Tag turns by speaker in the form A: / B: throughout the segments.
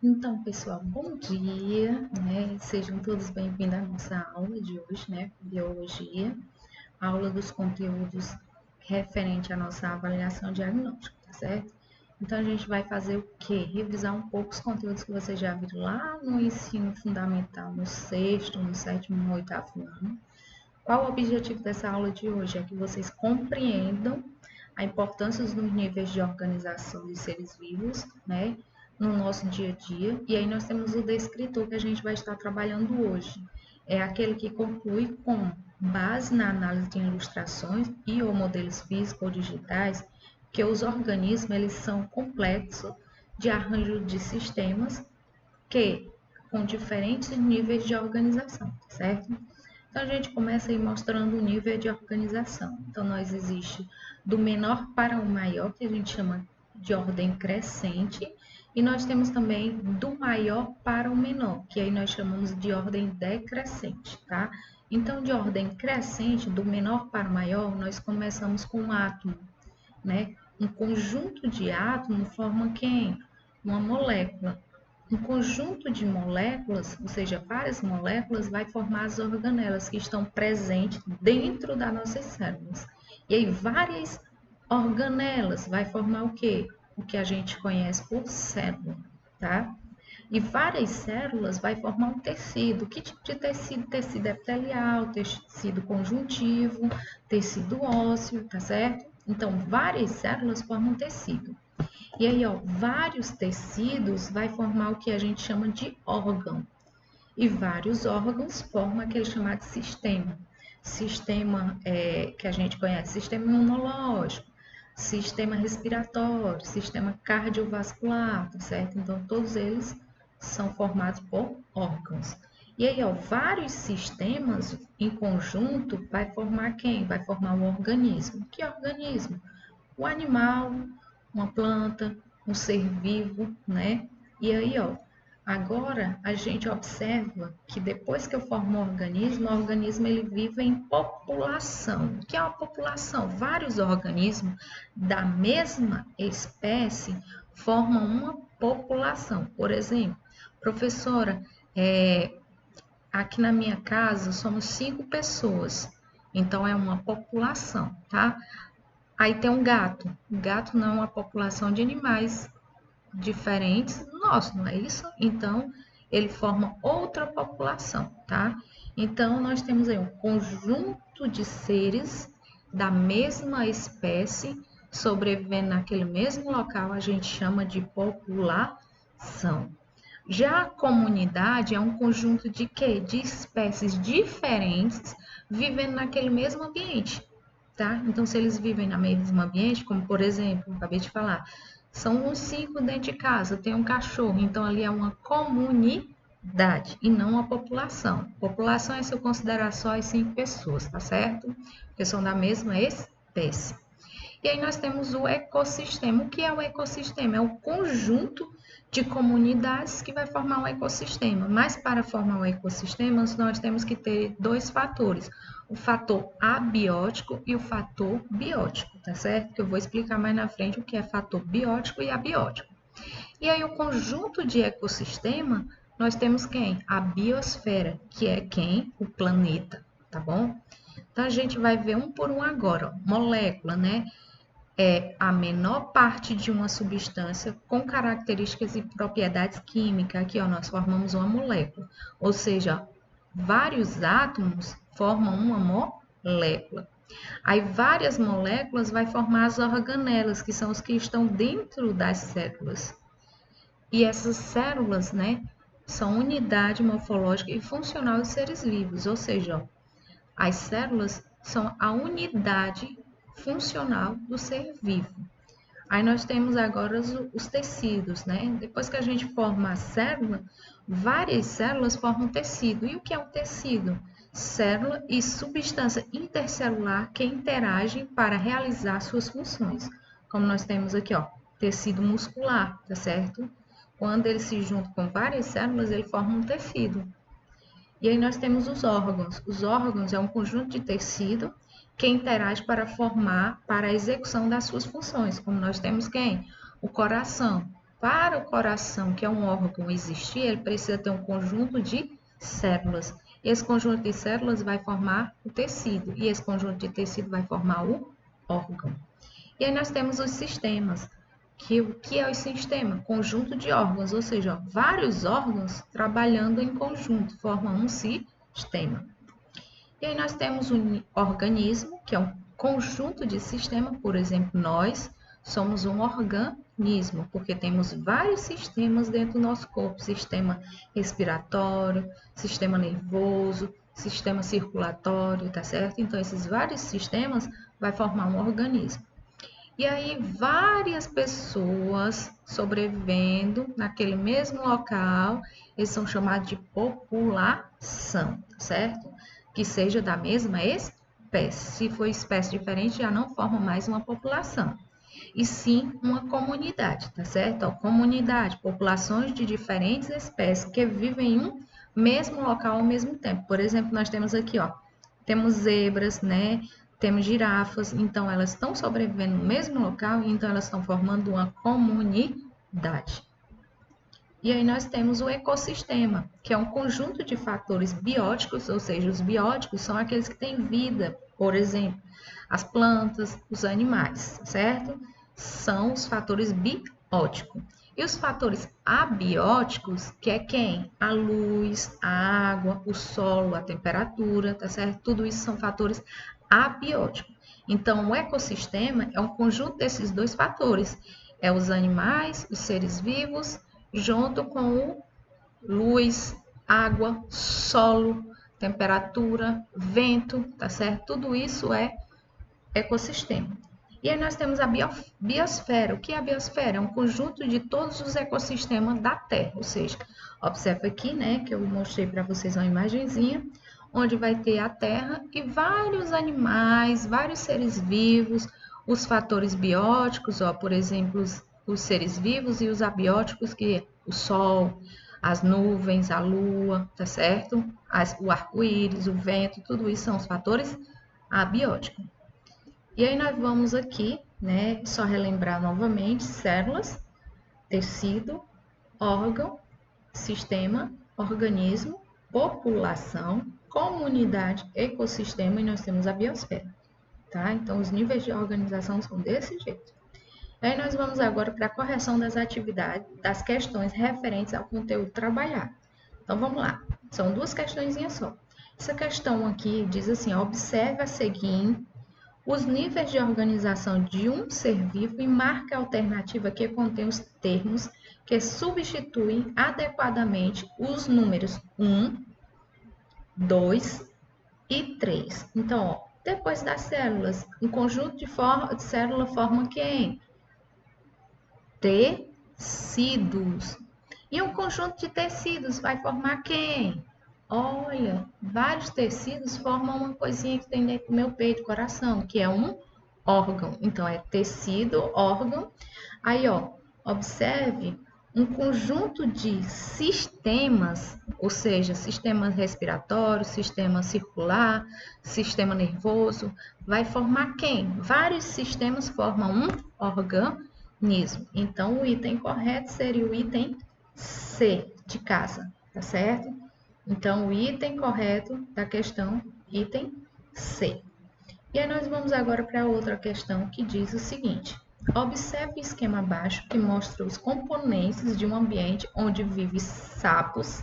A: Então, pessoal, bom dia, né? Sejam todos bem-vindos à nossa aula de hoje, né? Biologia, aula dos conteúdos referente à nossa avaliação diagnóstica, tá certo? Então, a gente vai fazer o quê? Revisar um pouco os conteúdos que vocês já viram lá no ensino fundamental, no sexto, no sétimo, no oitavo ano. Qual o objetivo dessa aula de hoje? É que vocês compreendam a importância dos níveis de organização de seres vivos, né, no nosso dia a dia. E aí nós temos o descritor que a gente vai estar trabalhando hoje. É aquele que conclui com base na análise de ilustrações e ou modelos físicos ou digitais, que os organismos eles são complexos de arranjo de sistemas que com diferentes níveis de organização, certo? Então, a gente começa aí mostrando o nível de organização. Então, nós existe do menor para o maior, que a gente chama de ordem crescente, e nós temos também do maior para o menor, que aí nós chamamos de ordem decrescente, tá? Então, de ordem crescente, do menor para o maior, nós começamos com o átomo, né? Um conjunto de átomos forma quem? Uma molécula. Um conjunto de moléculas, ou seja, várias moléculas, vai formar as organelas que estão presentes dentro das nossas células. E aí, várias organelas vai formar o quê? O que a gente conhece por célula, tá? E várias células vai formar um tecido. Que tipo de tecido? Tecido epitelial, tecido conjuntivo, tecido ósseo, tá certo? Então, várias células formam tecido. E aí, ó, vários tecidos vai formar o que a gente chama de órgão. E vários órgãos formam aquele chamado sistema. Sistema que a gente conhece, sistema imunológico, sistema respiratório, sistema cardiovascular, tá certo? Então, todos eles são formados por órgãos. E aí, ó, vários sistemas em conjunto vai formar quem? Vai formar um organismo. Que organismo? O animal, uma planta, um ser vivo, né? E aí, ó, agora a gente observa que depois que eu formo um organismo, o organismo ele vive em população. O que é uma população? Vários organismos da mesma espécie formam uma população. Por exemplo, professora, aqui na minha casa somos 5 pessoas, então é uma população, tá? Aí tem um gato. O gato não é uma população de animais diferentes do nosso, não é isso? Então, ele forma outra população, tá? Então, nós temos aí um conjunto de seres da mesma espécie sobrevivendo naquele mesmo local, a gente chama de população. Já a comunidade é um conjunto de quê? De espécies diferentes vivendo naquele mesmo ambiente, tá? Então, se eles vivem no mesmo ambiente, como por exemplo, eu acabei de falar, são uns 5 dentro de casa, tem um cachorro, então ali é uma comunidade e não uma população. População é se eu considerar só as 5 pessoas, tá certo? Porque são da mesma espécie. E aí nós temos o ecossistema. O que é o ecossistema? É o conjunto de comunidades que vai formar um ecossistema. Mas para formar um ecossistema, nós temos que ter 2 fatores. O fator abiótico e o fator biótico, tá certo? Que eu vou explicar mais na frente o que é fator biótico e abiótico. E aí o conjunto de ecossistema, nós temos quem? A biosfera, que é quem? O planeta, tá bom? Então a gente vai ver um por um agora. Molécula, né? É a menor parte de uma substância com características e propriedades químicas. Aqui, ó, nós formamos uma molécula. Ou seja, vários átomos formam uma molécula. Aí, várias moléculas vai formar as organelas, que são os que estão dentro das células. E essas células, né, são unidade morfológica e funcional dos seres vivos. Ou seja, ó, as células são a unidade funcional do ser vivo. Aí nós temos agora os tecidos, né? Depois que a gente forma a célula, várias células formam tecido. E o que é um tecido? Célula e substância intercelular que interagem para realizar suas funções. Como nós temos aqui, ó, tecido muscular, tá certo? Quando ele se junta com várias células, ele forma um tecido. E aí nós temos os órgãos. Os órgãos é um conjunto de tecido que interage para formar, para a execução das suas funções. Como nós temos quem? O coração. para o coração, que é um órgão, existir, ele precisa ter um conjunto de células. Esse conjunto de células vai formar o tecido, e esse conjunto de tecido vai formar o órgão. E aí nós temos os sistemas. O que é o sistema? Conjunto de órgãos, ou seja, vários órgãos trabalhando em conjunto, formam um sistema. E aí nós temos um organismo, que é um conjunto de sistema, por exemplo, nós somos um organismo, porque temos vários sistemas dentro do nosso corpo, sistema respiratório, sistema nervoso, sistema circulatório, tá certo? Então, esses vários sistemas vai formar um organismo. E aí, várias pessoas sobrevivendo naquele mesmo local, eles são chamados de população, tá certo? Que seja da mesma espécie. Se for espécie diferente, já não forma mais uma população, e sim uma comunidade, tá certo? Ó, comunidade, populações de diferentes espécies que vivem em um mesmo local ao mesmo tempo. Por exemplo, nós temos aqui, ó, temos zebras, né? Temos girafas, então elas estão sobrevivendo no mesmo local, então elas estão formando uma comunidade. E aí nós temos o ecossistema, que é um conjunto de fatores bióticos, ou seja, os bióticos são aqueles que têm vida, por exemplo, as plantas, os animais, certo? São os fatores bióticos. E os fatores abióticos, que é quem? A luz, a água, o solo, a temperatura, tá certo? Tudo isso são fatores abióticos. Então, o ecossistema é um conjunto desses dois fatores. É os animais, os seres vivos, junto com o luz, água, solo, temperatura, vento, tá certo? Tudo isso é ecossistema. E aí nós temos a biosfera. O que é a biosfera? É um conjunto de todos os ecossistemas da Terra, ou seja, observa aqui, né, que eu mostrei para vocês uma imagenzinha, onde vai ter a Terra e vários animais, vários seres vivos, os fatores bióticos, ó, por exemplo, os seres vivos e os abióticos, que é o Sol, as nuvens, a Lua, tá certo? O arco-íris, o vento, tudo isso são os fatores abióticos. E aí nós vamos aqui, né, só relembrar novamente, células, tecido, órgão, sistema, organismo, população, comunidade, ecossistema e nós temos a biosfera, tá? Então, os níveis de organização são desse jeito. Aí nós vamos agora para a correção das atividades, das questões referentes ao conteúdo trabalhado. Então, vamos lá. São duas questõezinhas só. Essa questão aqui diz assim, observe a seguinte os níveis de organização de um ser vivo e marque a alternativa que contém os termos que substituem adequadamente os números 1, 2 e 3. Então, ó, depois das células, um conjunto de célula forma quem? Tecidos. E um conjunto de tecidos vai formar quem? Olha, vários tecidos formam uma coisinha que tem dentro do meu peito, coração, que é um órgão. Então, é tecido, órgão. Aí, ó, observe um conjunto de sistemas, ou seja, sistema respiratório, sistema circular, sistema nervoso, vai formar quem? Vários sistemas formam um organismo. Então, o item correto seria o item C de casa, tá certo? Então, o item correto da questão, item C. E aí nós vamos agora para outra questão que diz o seguinte. Observe o esquema abaixo que mostra os componentes de um ambiente onde vivem sapos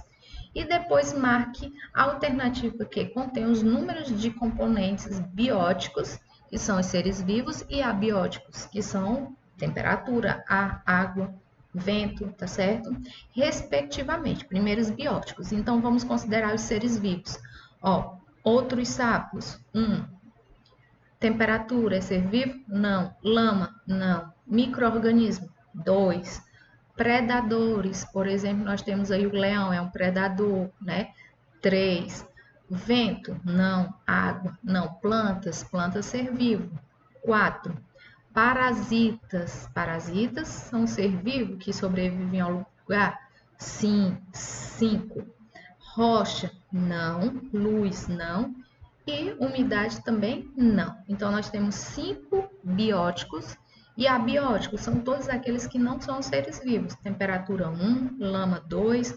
A: e depois marque a alternativa que contém os números de componentes bióticos, que são os seres vivos, e abióticos, que são temperatura, ar, água, vento, tá certo? Respectivamente, primeiros bióticos. Então, vamos considerar os seres vivos. Ó, outros sapos, Temperatura, é ser vivo? Não. Lama? Não. Micro-organismo? 2. Predadores, por exemplo, nós temos aí o leão, é um predador, né? 3. Vento? Não. Água? Não. Plantas? Plantas, ser vivo. 4. Parasitas. Parasitas são ser vivo que sobrevivem ao lugar? Sim. 5. Rocha? Não. Luz? Não. E umidade também? Não. Então, nós temos 5 bióticos E abióticos são todos aqueles que não são seres vivos. Temperatura 1, lama 2,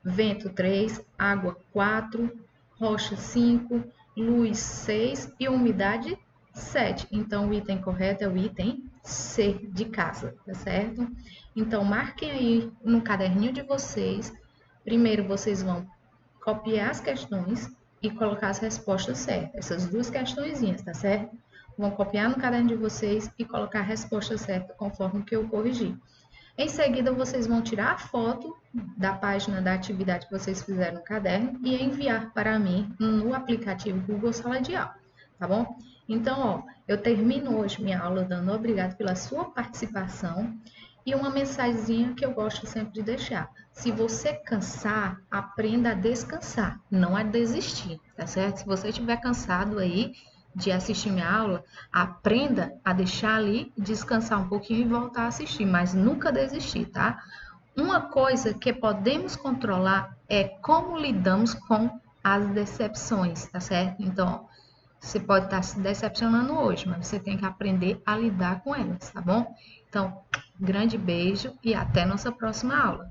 A: vento 3, água 4, rocha 5, luz 6 e umidade 7. Então, o item correto é o item C de casa, tá certo? Então, marquem aí no caderninho de vocês. Primeiro, vocês vão copiar as questões e colocar as respostas certas. Essas duas questõezinhas, tá certo? Vão copiar no caderno de vocês e colocar a resposta certa conforme o que eu corrigi. Em seguida, vocês vão tirar a foto da página da atividade que vocês fizeram no caderno e enviar para mim no aplicativo Google Sala de Aula, tá bom? Então, ó, eu termino hoje minha aula dando obrigado pela sua participação e uma mensagenzinha que eu gosto sempre de deixar. Se você cansar, aprenda a descansar, não a desistir, tá certo? Se você estiver cansado aí de assistir minha aula, aprenda a deixar ali, descansar um pouquinho e voltar a assistir, mas nunca desistir, tá? Uma coisa que podemos controlar é como lidamos com as decepções, tá certo? Então, você pode estar se decepcionando hoje, mas você tem que aprender a lidar com elas, tá bom? Então, grande beijo e até nossa próxima aula.